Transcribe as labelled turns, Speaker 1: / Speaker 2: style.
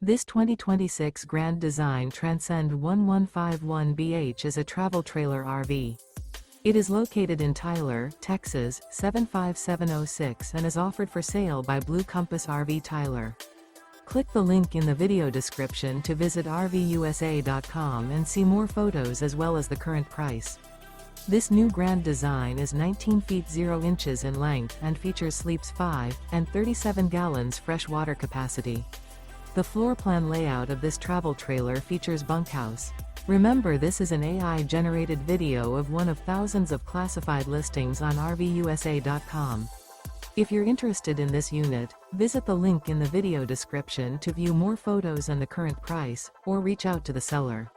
Speaker 1: This 2026 Grand Design Transcend 1151BH is a travel trailer RV. It is located in Tyler, Texas, 75706 and is offered for sale by Blue Compass RV Tyler. Click the link in the video description to visit RVUSA.com and see more photos as well as the current price. This new Grand Design is 19 feet 0 inches in length and features sleeps 5 and 37 gallons fresh water capacity. The floor plan layout of this travel trailer features bunkhouse. Remember, this is an AI-generated video of one of thousands of classified listings on RVUSA.com. If you're interested in this unit, visit the link in the video description to view more photos and the current price, or reach out to the seller.